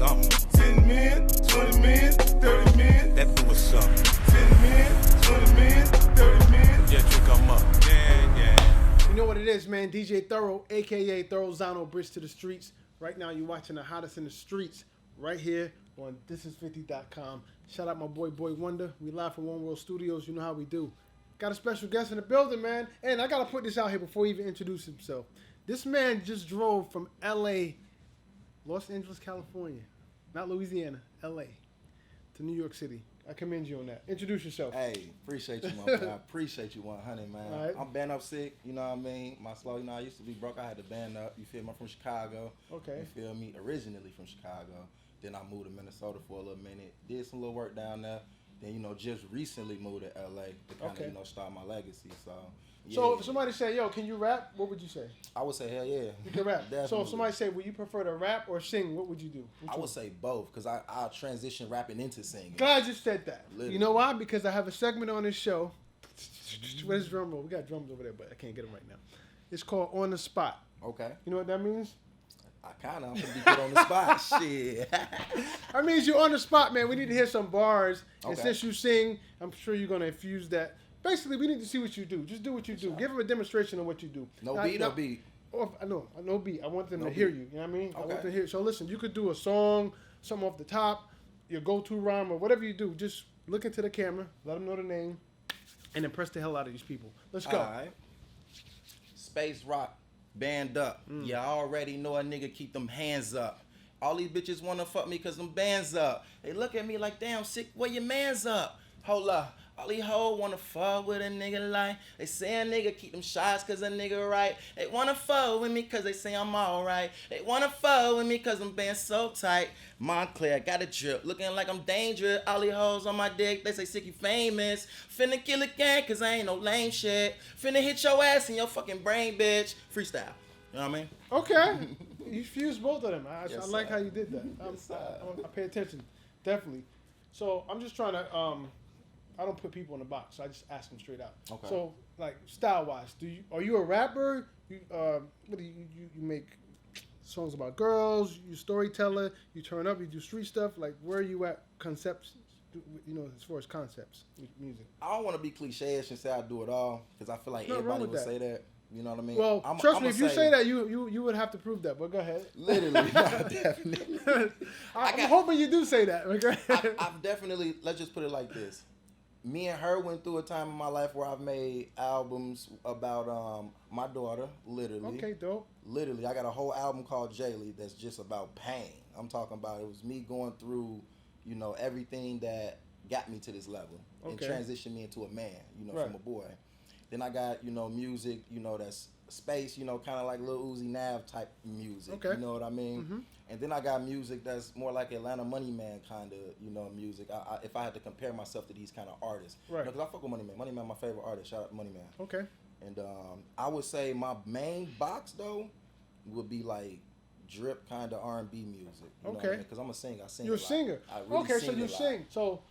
something. 10 men, 20 men, 30 men. That boo was something. 10 men, 20 men, 30 men. Yeah, drink 'em up. Yeah. You know what it is, man. DJ Thoro, a.k.a. Thorozano, Bridge to the Streets. Right now, you're watching the hottest in the streets right here on thisis50.com. Shout out my boy Wonder. We live from One World Studios. You know how we do. Got a special guest in the building, man. And I got to put this out here before he even introduces himself. This man just drove from L.A., Los Angeles, California, not Louisiana, L.A., to New York City. I commend you on that. Introduce yourself. Hey, appreciate you, my boy. I appreciate you 100, man. All right. I'm BandUpSick, you know what I mean? My slow, you know, I used to be broke. I had to band up. You feel me? I'm from Chicago. Okay. You feel me? Originally from Chicago. Then I moved to Minnesota for a little minute. Did some little work down there. Then, you know, just recently moved to LA to kind of, you know, start my legacy. So, yeah. So if somebody say, yo, can you rap? What would you say? I would say, hell yeah. You can rap. Definitely. So if somebody say, would you prefer to rap or sing? What would you do? I would say both, because I'll transition rapping into singing. Glad you said that. Literally. You know why? Because I have a segment on this show. Where's the drum roll? We got drums over there, but I can't get them right now. It's called On the Spot. Okay. You know what that means? I'm going to be put on the spot. Shit. That means you're on the spot, man. We need to hear some bars. And Okay. since you sing, I'm sure you're going to infuse that. Basically, we need to see what you do. Just do what you do. Give them a demonstration of what you do. No beat or beat? Oh, no beat. I want them No to hear beat. you. You know what I mean? I want Okay. them to hear. So listen, you could do a song, something off the top, your go-to rhyme, or whatever you do. Just look into the camera, let them know the name, and impress the hell out of these people. Let's go. All right. Space Rock, band up. You already know a nigga keep them hands up. All these bitches wanna fuck me cause them bands up. They look at me like, damn, sick, where your mans up? Hold up. All these hoes wanna fuck with a nigga like. They say a nigga keep them shots cause a nigga right. They wanna fuck with me cause they say I'm alright. They wanna fuck with me cause I'm being so tight. Montclair, got a drip, looking like I'm dangerous. All these hoes on my dick, they say sick you famous. Finna kill again cause I ain't no lame shit. Finna hit your ass in your fucking brain, bitch. Freestyle. You know what I mean? Okay. You fused both of them. I Yes, like sir. how you did that. Yes, I pay attention. Definitely. So I'm just trying to, I don't put people in a box. I just ask them straight out. Okay. So like style-wise, are you a rapper? What do you make songs about girls? You storyteller? You turn up? You do street stuff? Like where are you at? Concepts? You know, as far as concepts, music. I don't want to be cliche-ish and say I do it all because I feel like Nothing wrong everybody with would that. say that. You know what I mean? Well, trust me, if you say that, you would have to prove that. But go ahead. Literally, no, definitely. I'm hoping you do say that. Okay. I've definitely, let's just put it like this. Me and her went through a time in my life where I've made albums about my daughter, literally. Okay, dope. Literally, I got a whole album called Jaylee that's just about pain. I'm talking about it was me going through, you know, everything that got me to this level and Okay. transitioned me into a man, you know, Right. from a boy. Then I got, you know, music, you know, that's space, you know, kind of like Lil Uzi Nav type music. Okay. You know what I mean? Mhm. And then I got music that's more like Atlanta Money Man kind of, you know, music. If I had to compare myself to these kind of artists. Right. Because I fuck with Money Man. Money Man my favorite artist. Shout out to Money Man. Okay. And I would say my main box, though, would be like drip kind of R&B music. You know what I Okay. mean? Because I'm a singer. I sing You're a lot. singer. I really Okay, so sing a you lot. sing. So,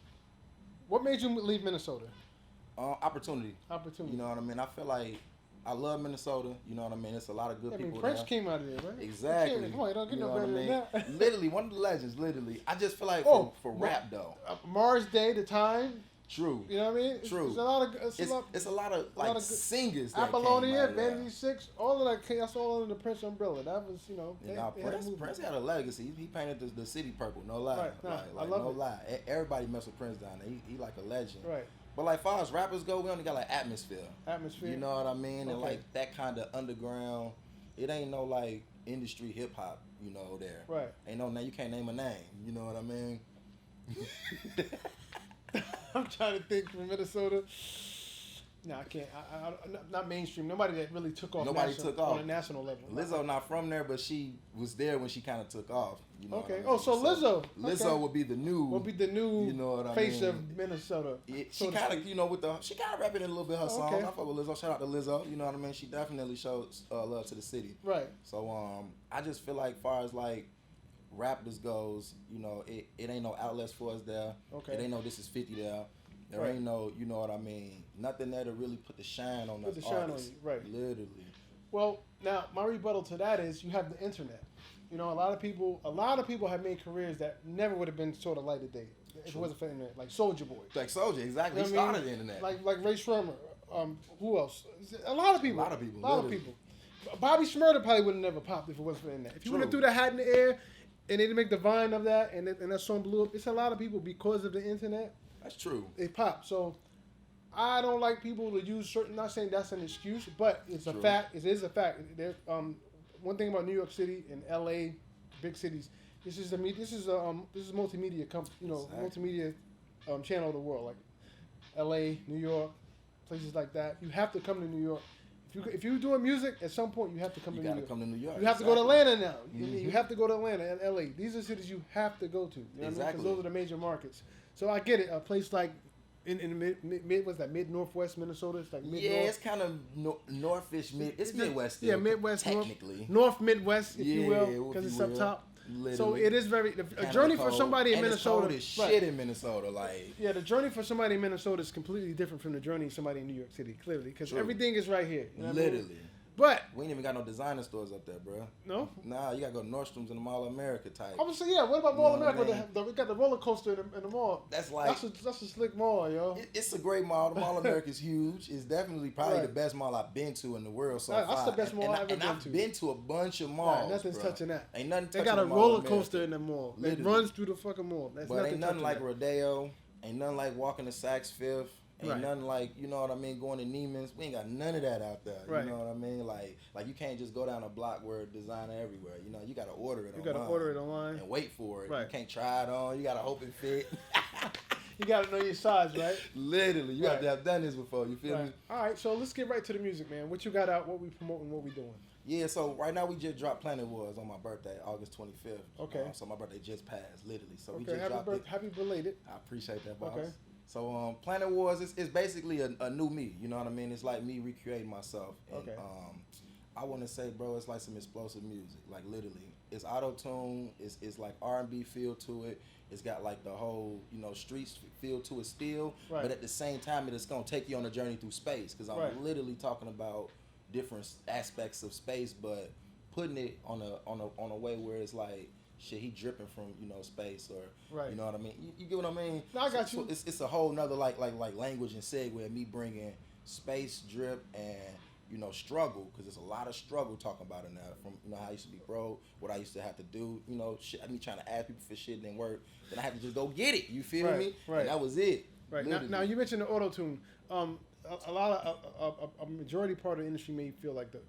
what made you leave Minnesota? Opportunity. Opportunity. You know what I mean? I feel like I love Minnesota. You know what I mean? It's a lot of good I mean, people Prince there. came out of there, right? Exactly. Come on, don't get You no know what better I mean? than that. Literally, one of the legends, literally. I just feel like Oh, for rap, though. Mars Day, The Time. True. You know what I mean? True. It's a lot of. It's a lot of like lot of good- singers that Apollonia, came out of there. Vanity 6, all of that. That's all under the Prince umbrella. That was, you know. Yeah, nah, they had a movement. Prince had a legacy. He painted the city purple. No lie. Right, nah, I like love no it. lie. Everybody mess with Prince down there. He like a legend. Right. But like far as rappers go, we only got like atmosphere. Atmosphere. You know what I mean? And Okay. like that kind of underground. It ain't no like industry hip hop. You know there. Right. Ain't no name. You can't name a name. You know what I mean? I'm trying to think from Minnesota. No, I can't. I not mainstream. Nobody that really took off. Nobody national, took off. on a national level. Lizzo not from there, but she was there when she kind of took off. You know Okay. what I mean? Oh, so Lizzo. Lizzo Okay. would be the new. Will be the new You know what I face mean? of Minnesota. She So to kind of, speak. you know, she kind of rapping in a little bit her songs. Okay. I fuck with Lizzo. Shout out to Lizzo. You know what I mean? She definitely shows love to the city. Right. So I just feel like, far as like rappers goes, you know, it ain't no outlets for us there. Okay. It ain't no This Is 50 there. There Right. ain't no, you know what I mean? Nothing there to really put the shine on Put us the shine on artists. you, right. Literally. Well, now my rebuttal to that is you have the internet. You know, a lot of people have made careers that never would have been sort of light of day if it wasn't for the internet. Like Soulja Boy. Like Soulja, exactly. You He know what I started mean? the internet. Like Ray Shremmer. Who else? A lot of people. A lot of people, A lot of literally. people. Bobby Shmurda probably would have never popped if it wasn't for the internet. If you would have True. threw the hat in the air and they didn't make the vine of that and that song blew up, it's a lot of people because of the internet. That's true. They pop. So I don't like people to use certain. Not saying that's an excuse, but it's a True. fact. It is a fact. There, one thing about New York City and L.A., big cities. This is multimedia Exactly. multimedia channel of the world, like L.A., New York, places like that. You have to come to New York. If you're doing music, at some point you have to come You to New gotta York. come to New York. You have to go to Atlanta now. Mhm. You have to go to Atlanta and L.A. These are cities you have to go to. You know what I mean? Exactly. Because those are the major markets. So I get it. A place like in the mid what's that, mid-northwest Minnesota? It's like mid-north. Yeah, it's kind of northish. It's Midwest still. Yeah, Midwest, technically. North Midwest, if you will, if because it's you up will. top. Literally. So it is very a Kinda journey for cold. somebody in And Minnesota. It's cold as right. shit in Minnesota, like. Yeah, the journey for somebody in Minnesota is completely different from the journey of somebody in New York City, clearly, because True. everything is right here. You know what I mean? Literally. But We ain't even got no designer stores up there, bro. no, Nah, you gotta go to Nordstrom's and the Mall of America type. I would say yeah. What about You Mall know what America? I mean? We got the roller coaster in the mall. That's like That's a slick mall, yo. it's a great mall. The Mall of America is huge. It's definitely probably Right. the best mall I've been to in the world so That's far. the best mall I've ever and been I've to. been to a bunch of malls. Right, nothing's bruh. touching that. Ain't nothing They touching got a the Mall of roller America. coaster in the mall. It Literally. runs through the fucking mall. That's But nothing ain't nothing touching like that. Rodeo. Ain't nothing like walking to Saks Fifth. Ain't Right. nothing like, you know what I mean, going to Neiman's. We ain't got none of that out there. Right. You know what I mean? Like you can't just go down a block where designer everywhere. You know, you gotta order it You online. gotta order it online. And wait for it. Right. You can't try it on. You gotta hope it fit. You gotta know your size, right? Literally, you have Right. to have done this before. You feel me? Right. All right, so let's get right to the music, man. What you got out? What we promoting? What we doing? Yeah, so right now we just dropped Planet Wars on my birthday, August 25th. Okay. So my birthday just passed, literally. So we Okay, just dropped it. happy belated. I appreciate that, boss. Okay. So Planet Wars is basically a new me. You know what I mean? It's like me recreating myself. And, Okay. I want to say, bro, it's like some explosive music. Like literally, it's auto tune. It's like R&B feel to it. It's got like the whole streets feel to it still. Right. But at the same time, it's gonna take you on a journey through space because I'm Right. literally talking about different aspects of space, but putting it on a way where it's like shit, he dripping from space or Right. you know what I mean. You get what I mean? No, I got So you. it's a whole nother like language and segue of me bringing space, drip, and struggle, because there's a lot of struggle talking about it now. From how I used to be broke, what I used to have to do, shit. I mean, trying to ask people for shit didn't work. Then I had to just go get it. You feel Right, me? right. And that was it. Right Literally. now, you mentioned the auto tune. A lot of a majority part of the industry may feel like the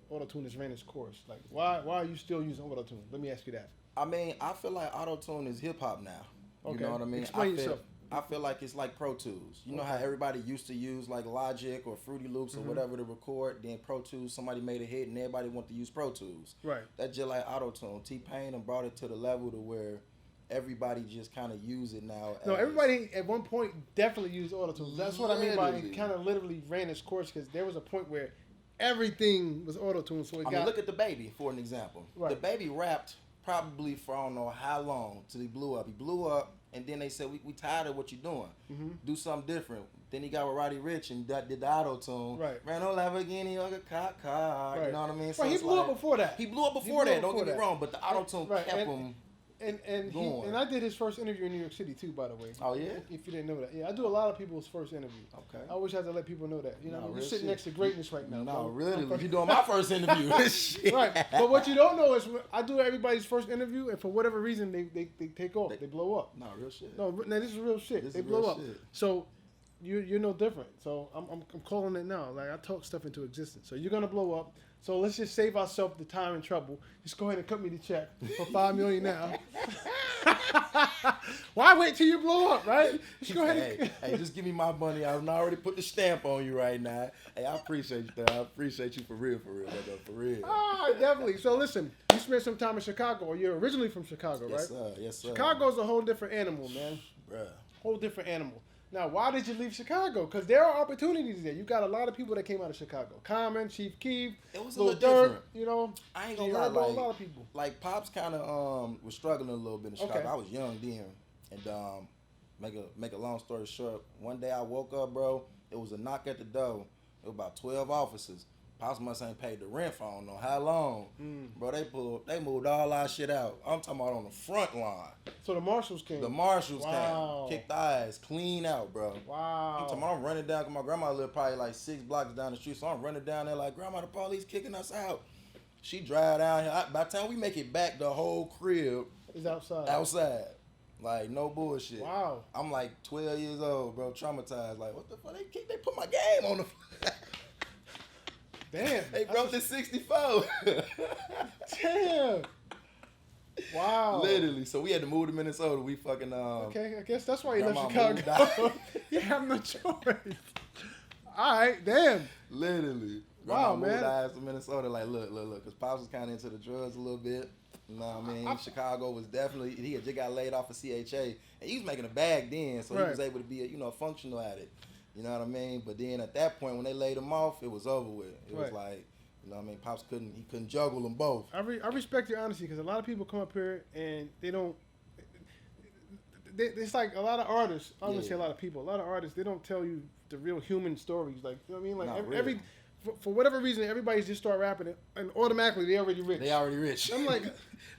auto tune has ran its course. Like, why are you still using auto tune? Let me ask you that. I mean, I feel like auto tune is hip hop now. You Okay. know what I mean? Explain I feel, yourself. I feel like it's like Pro Tools. You know how everybody used to use like Logic or Fruity Loops or whatever to record. Then Pro Tools, somebody made a hit and everybody wanted to use Pro Tools. Right. That's just like auto tune. T-Pain and brought it to the level to where everybody just kind of use it now. No, as- everybody at one point definitely used auto tune. That's what I mean by it Literally. kind of literally ran its course, because there was a point where everything was auto tune. So it I got mean, look at the Baby for an example. Right. The Baby rapped probably for I don't know how long till he blew up. He blew up, and then they said, we tired of what you're doing. Mm-hmm. Do something different. Then he got with Roddy Ricch and did the auto tune. Right. Ran on Lamborghini like a cop car. Right. You know what I mean? Right, he it's blew like- up before that. He blew up He before blew that. up Don't before get me that. wrong, but the auto tune Right, kept and- him. And I did his first interview in New York City too, by the way. Oh, yeah? If you didn't know that, yeah, I do a lot of people's first interview. Okay. I always have to let people know that. You know, No, you're real sitting shit. next to greatness right now. No, bro. really. I'm You're doing my first interview. Shit. Right, but what you don't know is I do everybody's first interview, and for whatever reason they take off, they blow up. No, real shit. No, this is real shit. This They is blow real up. shit. So you're no different. So I'm calling it now. Like, I talk stuff into existence. So you're gonna blow up. So let's just save ourselves the time and trouble. Just go ahead and cut me the check for $5 million now. Why wait till you blow up, right? Just go ahead. Hey, just give me my money. I've already put the stamp on you right now. Hey, I appreciate you, though. I appreciate you for real, brother, for real. Ah, definitely. So listen, you spent some time in Chicago, or you're originally from Chicago, Yes, right? sir. Yes, sir. Chicago's a whole different animal, man. Bruh. Whole different animal. Now, why did you leave Chicago? Because there are opportunities there. You got a lot of people that came out of Chicago. Common, Chief Keef, It was a Lil little Durk, different. you know. I ain't You gonna heard lie, about like, a lot of people. like Pops kind of was struggling a little bit in Chicago. Okay. I was young then, and make a long story short, one day I woke up, bro. It was a knock at the door. It was about 12 officers. Pops must ain't paid the rent for I don't know how long. Bro, they moved all our shit out. I'm talking about on the front line. So the marshals came. The marshals Wow. came, kicked our ass clean out, bro. Wow. I'm talking about I'm running down, cause my grandma lived probably like 6 blocks down the street, so I'm running down there like, grandma, the police kicking us out. She drive down here. By the time we make it back, the whole crib Is outside. outside. Like, no bullshit. Wow. I'm like 12 years old, bro, traumatized. Like, what the fuck? They put my game on the Damn. They broke the 64. Damn. Wow. Literally. So we had to move to Minnesota. We fucking Okay, I guess that's why you left grandma moved out. Chicago. You have no choice. All right, damn. Literally. Wow, Grandma moved man. our ass to Minnesota. Like, look, because Pops was kind of into the drugs a little bit. You know what I mean? Chicago was definitely, he had just got laid off of CHA. And he was making a bag then, so he was able to be a functional at it. You know what I mean? But then at that point, when they laid him off, it was over with. It was like, you know what I mean? Pops couldn't juggle them both. I respect your honesty because a lot of people come up here and they don't. It's like a lot of artists. I'm gonna say a lot of people. A lot of artists they don't tell you the real human stories. Like you know what I mean? Like Not every really. for whatever reason, everybody's just start rapping it and automatically they already rich. They already rich. I'm like,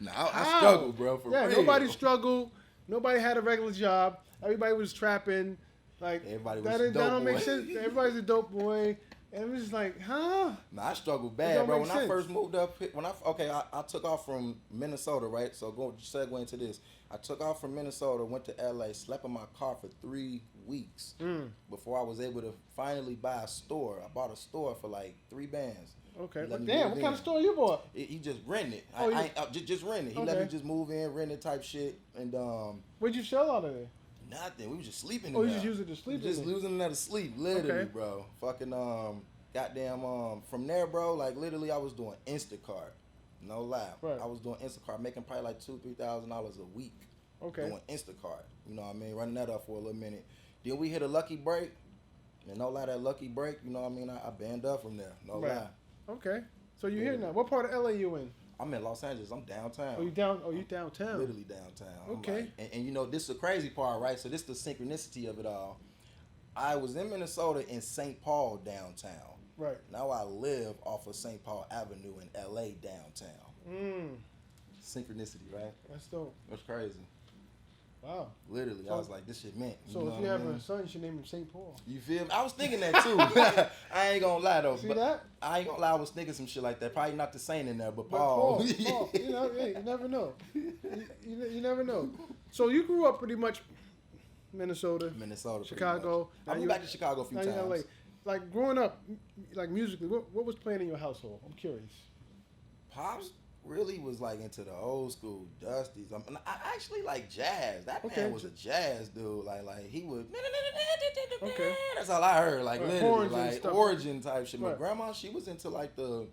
nah, how? I struggled, bro. For real. Nobody struggled. Nobody had a regular job. Everybody was trapping. Like Everybody was that, a that dope don't make boy. sense. Everybody's a dope boy. And it was just like, huh? Nah, I struggled It bad, don't bro. make When I sense. first moved up, I took off from Minnesota, right? So go segue into this. I took off from Minnesota, went to LA, slept in my car for 3 weeks before I was able to finally buy a store. I bought a store for like 3 bands. Okay. He let But me damn, move what kind of in. store you bought? He just rented. Oh, Just rented. He let Okay. me just move in, rent it type shit, and What'd you sell out of there? nothing. We was just sleeping. Oh, in you there. just used it to sleep Just in there? losing it to sleep, literally, Okay. bro. Fucking goddamn from there, bro. Like literally, I was doing Instacart. No lie. Right. I was doing Instacart, making probably like $2,000-$3,000 a week. Okay. Doing Instacart. You know what I mean? Running that up for a little minute. Then we hit a lucky break. And no lie, that lucky break, you know what I mean? I band up from there. No Right. lie. Okay. So you're here now. What part of LA you in? I'm in Los Angeles. I'm downtown. Oh, you down? Oh, you downtown? Literally downtown. I'm Okay. like- and you know, this is the crazy part, right? So this is the synchronicity of it all. I was in Minnesota in St. Paul downtown. Right. Now I live off of St. Paul Avenue in LA downtown. Synchronicity, right? That's dope. That's crazy. Wow. Literally, I So- was like, this shit meant. So know if what you I have mean? a son, you should name him St. Paul. You feel me? I was thinking that too. I ain't gonna lie though. See but that? I ain't gonna lie, I was thinking some shit like that. Probably not the saint in there, but But Paul. Paul, you know, hey, you never know. You never know. So you grew up pretty much Minnesota, Minnesota, pretty Chicago. much. I Now moved you- back to Chicago a few now you in times. LA. Like growing up, like musically, what was playing in your household? I'm curious. Pops really was like into the old school Dusties. I actually like jazz. That Okay. man was a jazz dude. Like he would. Okay. That's all I heard. Like Right, literally, horns and like stuff. origin type shit. My Right. grandma, she was into like the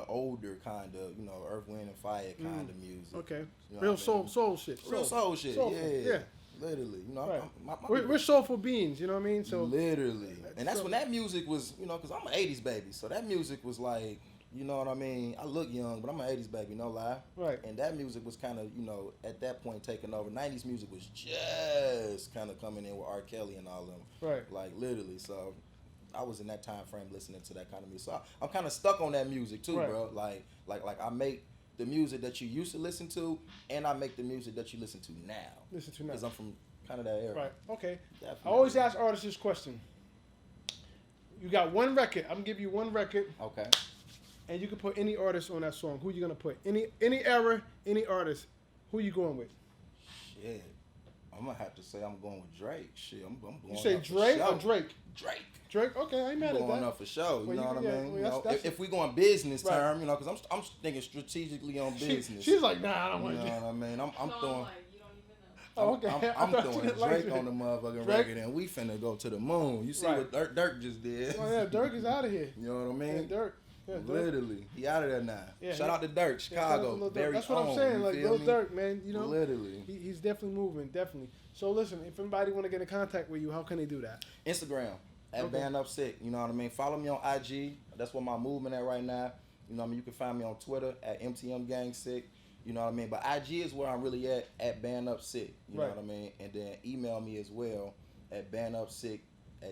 older kind of, you know, Earth, Wind and Fire kind of music. Okay. You know Real what I mean? soul shit. Real soul shit. Soulful, Yeah. Literally, you know, Right. my We're soulful beings, you know what I mean? So literally, and that's so- when that music was, you know, because I'm an '80s baby, so that music was like, you know what I mean. I look young, but I'm an '80s baby, no lie. Right. And that music was kind of, you know, at that point taking over. '90s music was just kind of coming in with R. Kelly and all them. Right. Like literally, so I was in that time frame listening to that kind of music. So I'm kind of stuck on that music too, Right. bro. Like I make the music that you used to listen to, and I make the music that you listen to now. Listen to now. Because I'm from kind of that era. Right. Okay. Definitely. I always ask artists this question. You got one record. I'm gonna give you one record, Okay. and you can put any artist on that song. Who you gonna put? Any era, any artist. Who you going with? Shit. I'm gonna have to say I'm going with Drake. Shit, I'm going. You say up for Drake show. or Drake? Drake. Drake. Okay, I ain't mad at Going that. up for show. You Well, know you what I can- mean? yeah, well, You know, that's- if we going business Right. term, you know, because I'm thinking strategically on business. She's like, nah, I don't you want know to. what I mean? I'm So throwing. like, you don't even know. Oh, okay. I I'm thought you throwing didn't like Drake Drake. on the motherfucking Drake? record, and we finna go to the moon. You see Right. what Dirk just did? Oh yeah, Dirk is out of here. You know what I Yeah, mean? Dirk. Yeah, Dirk. Literally, he out of there now. Yeah, Shout he- out to Dirk, Yeah, shout out to Chicago, Lil Durk. very That's what I'm own, saying. you Like feel Lil me? Durk, man. You know, Literally. he's definitely moving. Definitely. So listen, if anybody want to get in contact with you, how can they do that? Instagram at Okay. BandUpSick. You know what I mean? Follow me on IG. That's where my movement at right now. You know what I mean? You can find me on Twitter at MTMGangSick. You know what I mean? But IG is where I'm really at BandUpSick. You know Right. what I mean? And then email me as well at BandUpSick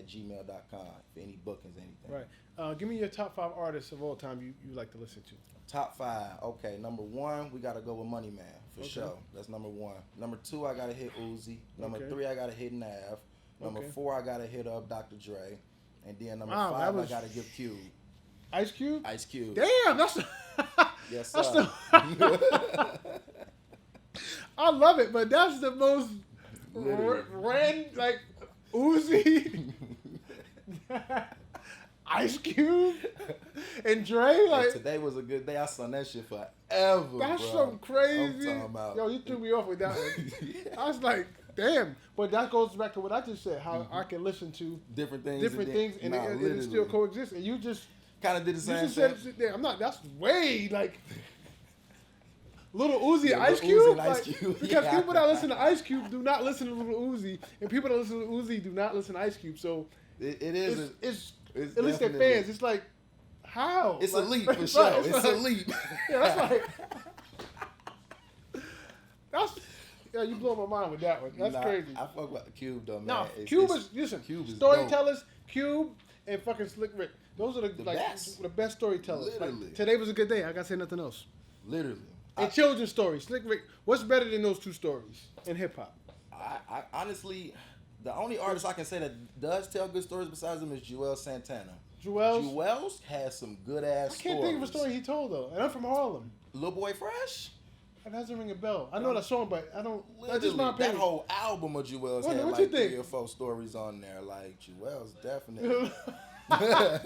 BandUpSick@gmail.com for any bookings, anything. Right. Give me your top 5 artists of all time you like to listen to. Top 5. Okay, number 1, we gotta go with Money Man for sure. That's number 1. Number 2, I gotta hit Uzi. Number 3, I gotta hit Nav. Number 4, I gotta hit up Dr. Dre. And then number 5, I gotta give Cube. Ice Cube? Ice Cube. Damn, that's Yes, that's sir. I love it, but that's the most Literally. like Uzi, Ice Cube, and Dre. Like Today was a good day. I sung that shit forever. that's bro. some crazy. I'm talking about. Yo, you threw me off with that one. I was like, damn. But that goes back to what I just said. How I can listen to different things, and it still coexist. And you just kind of did the you same just thing. said, "Damn, I'm not." That's way like. Little Uzi, Yeah, Ice Lil Cube, Uzi and Ice like, Cube, because yeah. people that listen to Ice Cube do not listen to Little Uzi, and people that listen to Uzi do not listen to Ice Cube. So It is. it's It's at least their definitely- fans. It's like how It's like, a leap for right, sure. It's like, a leap. Yeah, that's like you blow my mind with that one. That's crazy. I fuck with Cube though, man. No, It's- Cube it's- is listen. Cube is Storytellers, Cube, and fucking Slick Rick. Those are the best. the best storytellers. Like, Literally. today was a good day. I gotta say nothing else. Literally. And children's stories, Slick Rick. What's better than those 2 stories in hip hop? I honestly, the only artist I can say that does tell good stories besides him is Joel Santana. Joel's has some good ass I can't stories. think of a story he told though, and I'm from Harlem. Lil Boy Fresh. That doesn't ring a bell. I know that song, but I don't. That's Literally, just my that opinion. whole album of Joel's What had you like think? 3 or 4 stories on there. Like Joel's definitely. Why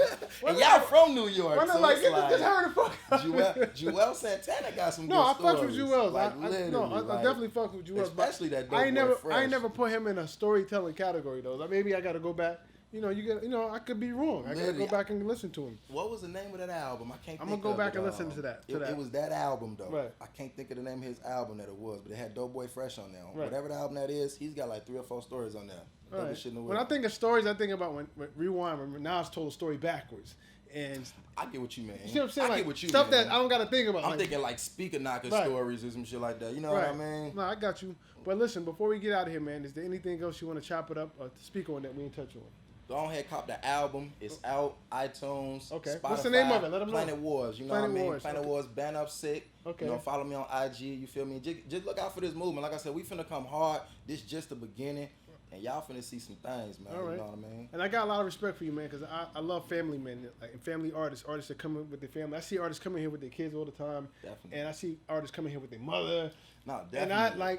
And y'all from New York, not so like it's get like this hurry the fuck out. Joel Santana got some No, good I stories. fuck with Joel's. Like, I definitely fuck with Joel's. but especially that I ain't Dope Boy never, Fresh. I ain't never put him in a storytelling category though. Like maybe I got to go back. I could be wrong. I got to Literally. go back and listen to him. What was the name of that album? I can't. I'm think gonna go of back it, and listen to that. It was that album though. Right. I can't think of the name of his album that it was, but it had Dope Boy Fresh on there. Right. Whatever the album that is, he's got like 3 or 4 stories on there. All right. Dopest shit in the When I world. think of stories, I think about when Rewind. When Nas told a story backwards, and I get what you mean. you see what I'm saying? I Like get what you stuff mean. that I don't got to think about. I'm like, thinking like speaker knocker Right. stories or some shit like that. You know what I mean? No, I got you. But listen, before we get out of here, man, is there anything else you want to chop it up or to speak on that we ain't touch on? Go ahead, cop the album. It's out, iTunes, Okay. Spotify. What's the name of it? Let 'em know. Planet Wars. You know Planet what I mean? Wars, Planet okay. Wars, BandUpSick. Okay. You know, follow me on IG. You feel me? Just look out for this movement. Like I said, we finna come hard. This just the beginning. And y'all finna see some things, man. All right. You know what I mean? And I got a lot of respect for you, man, because I love family men, like and family artists that come in with their family. I see artists coming here with their kids all the time, Definitely. and I see artists coming here with their mother, No, and definitely.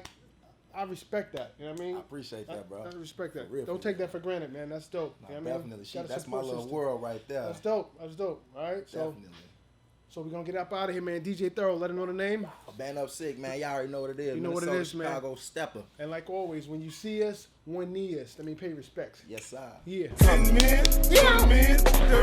I respect that. You know what I mean? I appreciate that, bro. I respect that. For real, Don't for take that for granted, man. That's dope. No, You know what I mean? definitely. Gotta That's my support little sister. world right there. That's dope. That's dope. All right, Definitely. so we're gonna get up out of here, man. DJ Thoro, let him know the name. BandUpSick, man. Y'all already know what it is. You know what it Minnesota, is, man. Chicago Stepper. And like always, when you see us, one knee us. Let me pay respects. Yes, sir. Yeah. 10 minutes, 20 minutes, 30